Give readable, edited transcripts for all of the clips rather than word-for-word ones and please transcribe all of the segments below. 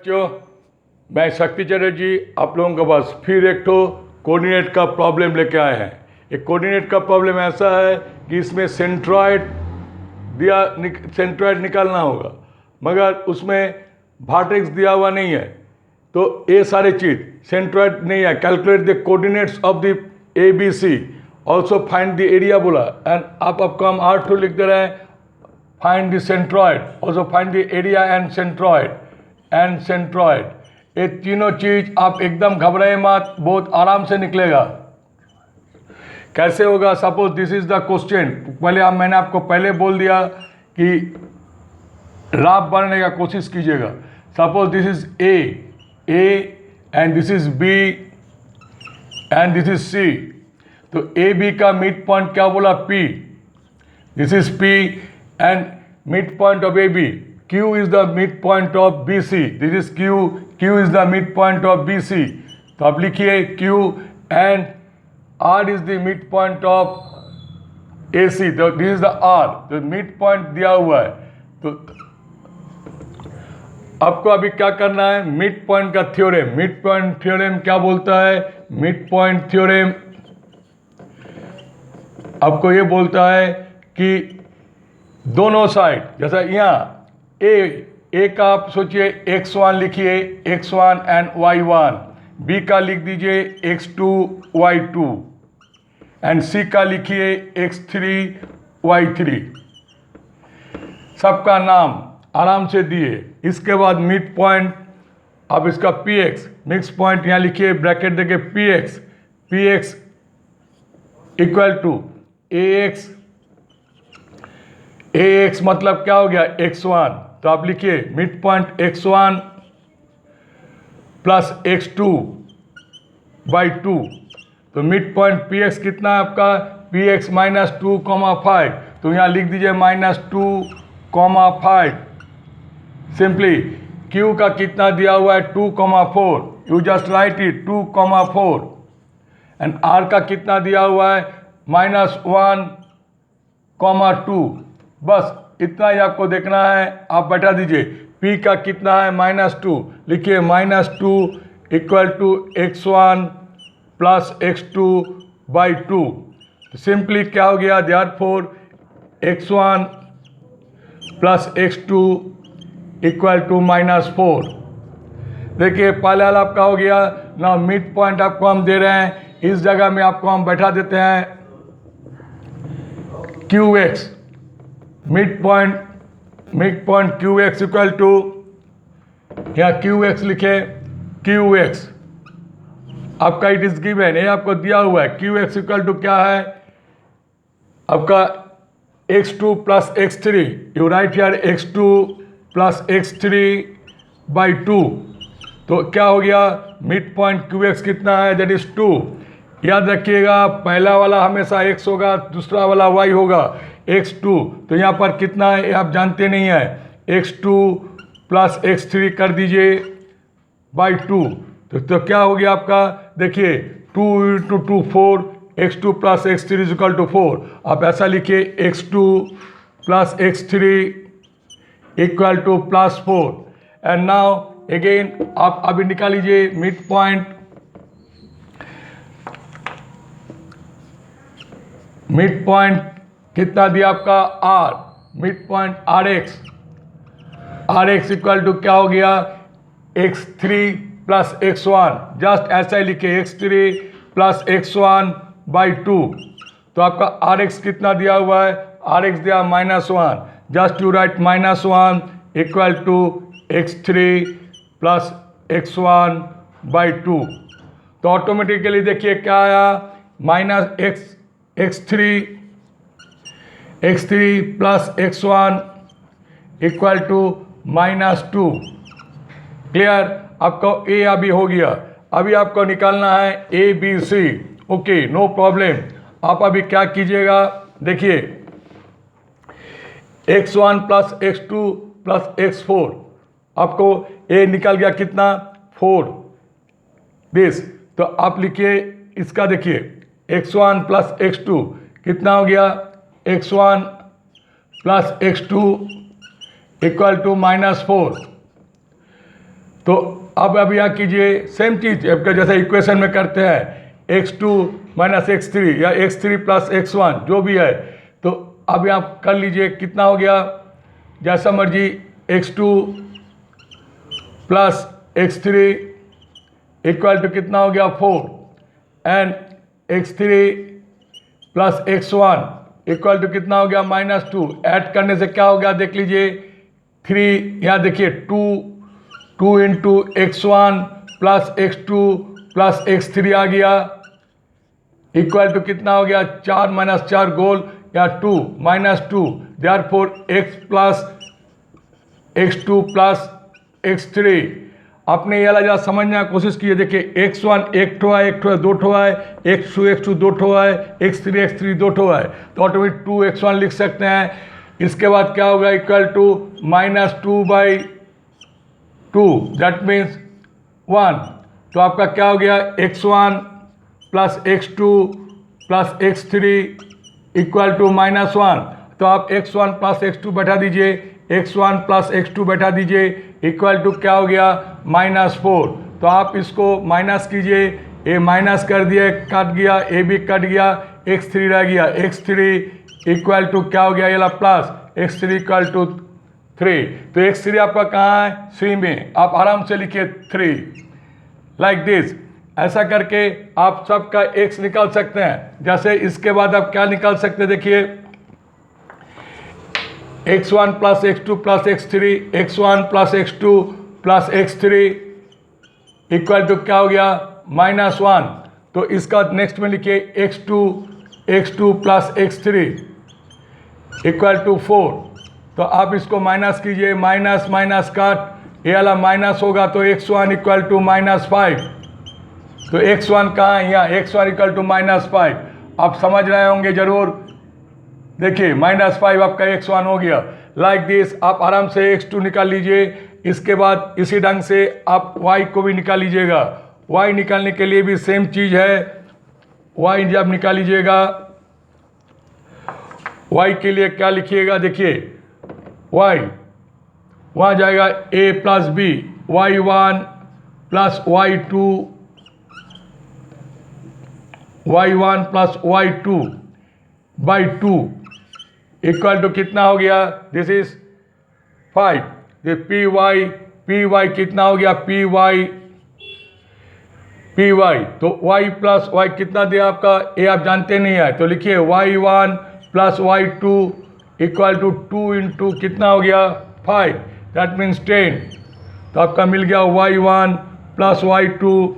बच्चों, मैं शक्ति चटर्जी आप लोगों के पास फिर एक तो कोऑर्डिनेट का प्रॉब्लम लेके आए हैं। एक कोऑर्डिनेट का प्रॉब्लम ऐसा है कि इसमें सेंट्रॉयड निकालना होगा, मगर उसमें वर्टेक्स दिया हुआ नहीं है। तो ये सारी चीज़ सेंट्रॉयड नहीं है। Calculate the coordinates of the A B C, also find the area बोला, एंड आप आपको हम R2 लिख दे रहे हैं। Find the centroid, also find the area and centroid. ये तीनों चीज आप एकदम घबराए मत, बहुत आराम से निकलेगा। कैसे होगा? Suppose this is the question. पहले मैंने आपको पहले बोल दिया कि राफ बनाने का कोशिश कीजिएगा। Suppose this is A and this is B and this is C. तो ए बी का मिड पॉइंट क्या बोला? P। This is P and mid point of A B. Q is the midpoint of BC. This is Q. Q is the midpoint of BC. तो आप लिखिए Q and R is the midpoint of AC. तो this is the R. तो midpoint दिया हुआ है। तो आपको अभी क्या करना है? मिड पॉइंट का थ्योरम। मिड पॉइंट थ्योरम क्या बोलता है? मिड पॉइंट थ्योरम आपको ये बोलता है कि दोनों साइड, जैसा यहाँ ए का आप सोचिए x1 लिखिए, x1 एंड y1। बी का लिख दीजिए x2 y2 एंड सी का लिखिए x3 y3। सबका नाम आराम से दिए। इसके बाद मिड पॉइंट, अब इसका px मिक्स पॉइंट यहाँ लिखिए, ब्रैकेट देके px इक्वल टू ax मतलब क्या हो गया? x1। तो आप लिखिए mid point x1 plus x2 by 2। तो मिड पॉइंट px कितना है आपका? px minus 2,5। तो यहाँ लिख दीजिए माइनस 2,5। सिंपली q का कितना दिया हुआ है? 2,4। You just right it, 2,4। And r का कितना दिया हुआ है? माइनस 1,2। बस इतना ही आपको देखना है। आप बैठा दीजिए। P का कितना है? माइनस 2। लिखिए minus 2 equal to x1 plus x2 by 2। Simply क्या हो गया? Therefore x1 plus x2 equal to minus 4। देखिए पहले वाला आपका हो गया ना। मिड पॉइंट आपको हम दे रहे हैं, इस जगह में आपको हम बैठा देते हैं qx। Mid point qx equal to, यहाँ qx लिखे, qx आपका इट इज गिवन, ये आपको दिया हुआ है। qx इक्वल टू क्या है आपका? x2 plus x3। You right here x2 plus x3 by 2। तो क्या हो गया? मिड पॉइंट qx कितना है? That is 2। याद रखिएगा पहला वाला हमेशा x होगा, दूसरा वाला y होगा x2। तो यहाँ पर कितना है आप जानते नहीं है। x2 प्लस x3 कर दीजिए बाई 2। तो क्या हो गया आपका? देखिए 2 into 2 4, x2 plus x3 is equal to 4। आप ऐसा लिखिए x2 plus x3 equal to plus 4। And now again आप अभी निकाल लीजिए मिड पॉइंट। मिड पॉइंट कितना दिया आपका? R। Mid point RX equal to क्या हो गया? x3 plus x1। जस्ट ऐसा ही लिखे x3 प्लस x1 बाई 2। तो आपका RX कितना दिया हुआ है? RX दिया -1। Just you write -1 equal to x3 plus x1 by 2। तो ऑटोमेटिकली देखिए क्या आया? Minus x3 plus x1 equal to -2। Clear? आपको A अभी हो गया। अभी आपको निकालना है ABC। Okay, no problem. आप अभी क्या कीजिएगा? देखिए x1 plus x2 plus x4, आपको A निकल गया कितना? 4 दिस। तो आप लिखिए इसका, देखिए x1 प्लस x2 कितना हो गया? x1 plus x2 equal to -4। तो अब यहाँ कीजिए सेम चीज़ जैसे इक्वेशन में करते हैं, x2 माइनस x3 या x3 प्लस x1 जो भी है। तो अब यहाँ कर लीजिए, कितना हो गया जैसा मर्जी, x2 plus x3 equal to कितना हो गया 4, and x3 plus x1 equal to कितना हो गया -2। ऐड करने से क्या हो गया देख लीजिए, 3 यहाँ देखिए 2 into x1 plus x2 plus x3 आ गया, इक्वल टू कितना हो गया 4 माइनस 4 गोल या 2 -2, therefore x plus x2 plus x3। आपने ये वाला जरा समझने की कोशिश कीजिए। देखिए x1 एक ठो है, दो ठो है, x2 दो ठो है, x3 दो ठो है, तो ऑटोमेटिक 2x1 लिख सकते हैं। इसके बाद क्या होगा, इक्वल टू -2/2, दैट मीन्स 1। तो आपका क्या हो गया, x1 plus x2 plus x3 equal to -1। तो आप x1 प्लस x2 बैठा दीजिए, x1 प्लस x2 बैठा दीजिए, इक्वल टू क्या हो गया -4। तो आप इसको माइनस कीजिए, ए माइनस कर दिया, कट गया, ए भी कट गया, x3 रह गया, x3 इक्वल टू क्या हो गया, ये प्लस x3 इक्वल टू 3। तो x3 आपका कहाँ है, सी में। आप आराम से लिखिए 3 लाइक दिस। ऐसा करके आप सबका x निकाल सकते हैं। जैसे इसके बाद आप क्या निकाल सकते हैं, देखिए x1 plus x2 plus x3, x1 plus x2 plus x3 equal to क्या हो गया -1। तो इसका नेक्स्ट में लिखिए x2 plus x3 equal to 4। तो आप इसको माइनस कीजिए, माइनस माइनस कट, ये वाला माइनस होगा तो x1 इक्वल टू -5। तो x1 कहाँ है, यहाँ x1 इक्वल टू -5। आप समझ रहे होंगे जरूर। देखिए -5 आपका x1 हो गया। लाइक दिस आप आराम से x2 निकाल लीजिए। इसके बाद इसी ढंग से आप y को भी निकाल लीजिएगा। y निकालने के लिए भी सेम चीज़ है। y जब निकाल लीजिएगा, y के लिए क्या लिखिएगा, देखिए y वहाँ जाएगा a plus B, y1 plus y1 plus y2 by 2 equal to कितना हो गया, दिस इज 5। ये py कितना हो गया, py तो y प्लस y कितना दिया आपका, ये आप जानते नहीं है, तो लिखिए y1 plus y2 equal to 2 into कितना हो गया 5, दैट मीन्स 10। तो आपका मिल गया y1 plus y2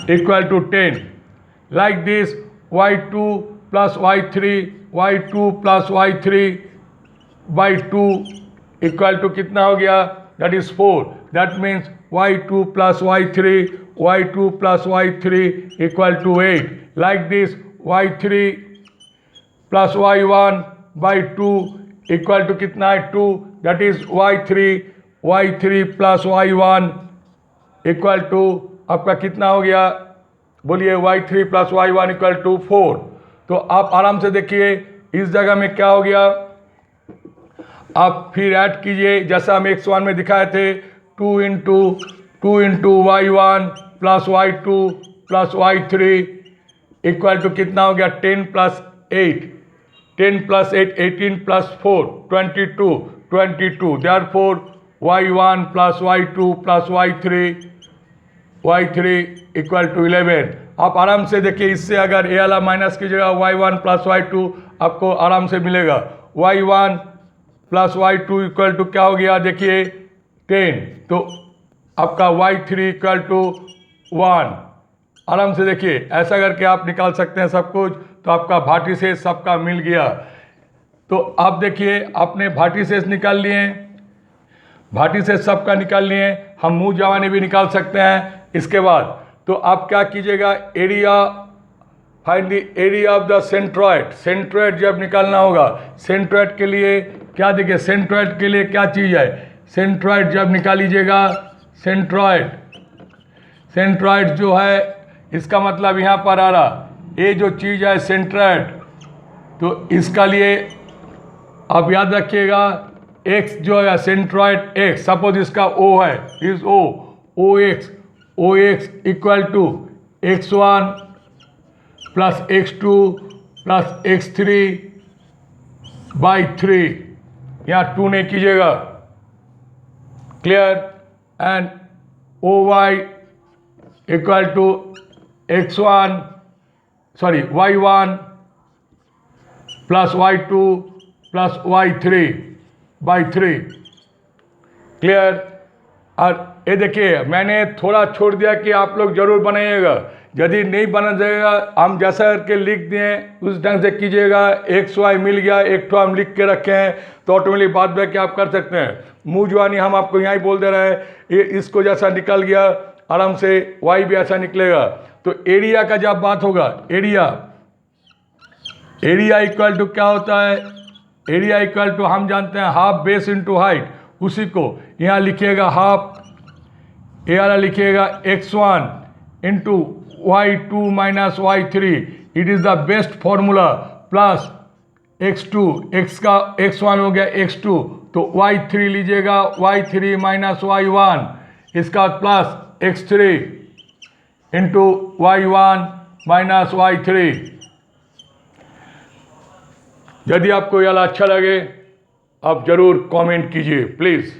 equal to 10। Like this y2 plus y2 plus y3 by 2 equal to कितना हो गया, that is 4। That means y2 plus y3 equal to 8। Like this y3 plus y1 by 2 equal to कितना है 2, that is y3 plus y1 equal to आपका कितना हो गया, बोलिए y3 plus y1 equal to 4। तो आप आराम से देखिए इस जगह में क्या हो गया, आप फिर ऐड कीजिए जैसा हम x1 में दिखाए थे, 2 into y1 plus y2 plus y3 equal to कितना हो गया 10 plus 8, 18 plus 4 22। Therefore y1 plus y2 plus y3 equal to 11। आप आराम से देखिए, इससे अगर ए वाला माइनस कीजिएगा y1 प्लस y2 आपको आराम से मिलेगा। y1 plus y2 equal to क्या हो गया, देखिए 10। तो आपका y3 इक्वल टू 1। आराम से देखिए, ऐसा करके आप निकाल सकते हैं सब कुछ। तो आपका भाटी शेष सबका मिल गया। तो आप देखिए आपने भाटी शेष निकाल लिए, भाटी शेष सबका निकाल लिए। हम मुँह जवानी भी निकाल सकते हैं। इसके बाद तो आप क्या कीजिएगा, area find the area of the centroid. Centroid जब निकालना होगा, सेंट्रॉइड के लिए क्या देखिए, सेंट्रॉइड के लिए क्या चीज़ है, सेंट्रॉइड जब निकाल लीजिएगा, सेंट्रॉइड जो है इसका मतलब यहाँ पर आ रहा, ये जो चीज़ है सेंट्रॉइड, तो इसका लिए आप याद रखिएगा एक्स जो है सेंट्रॉइड एक्स, सपोज इसका ओ है, is O X equal to x1 plus x2 plus x3 by 3, यहाँ 2 नहीं कीजिएगा, clear. And O Y equal to y1 plus y2 plus y3 by 3, clear. और ये देखिए मैंने थोड़ा छोड़ दिया कि आप लोग जरूर बनाइएगा, यदि नहीं बना जाएगा हम जैसा करके लिख दें उस ढंग से कीजिएगा। एक्स वाई मिल गया, एक तो हम लिख के रखे हैं तो ऑटोमेटिक बाद में क्या आप कर सकते हैं, मुँह जुबानी हम आपको यहाँ ही बोल दे रहे हैं, ये इसको जैसा निकल गया आराम से वाई भी ऐसा निकलेगा। तो एरिया का जब बात होगा, एरिया इक्वल टू क्या होता है, एरिया इक्वल टू हम जानते हैं हाफ बेस इंटू हाइट, उसी को यहाँ लिखिएगा हाफ, ये वाला लिखिएगा x1 into y2 minus y3, it is the best formula, plus x2, x का x1 हो गया x2 तो y3 लीजिएगा, y3 माइनस y1, इसका plus x3 into y1 minus y3। यदि आपको यह अच्छा लगे आप जरूर कमेंट कीजिए प्लीज़।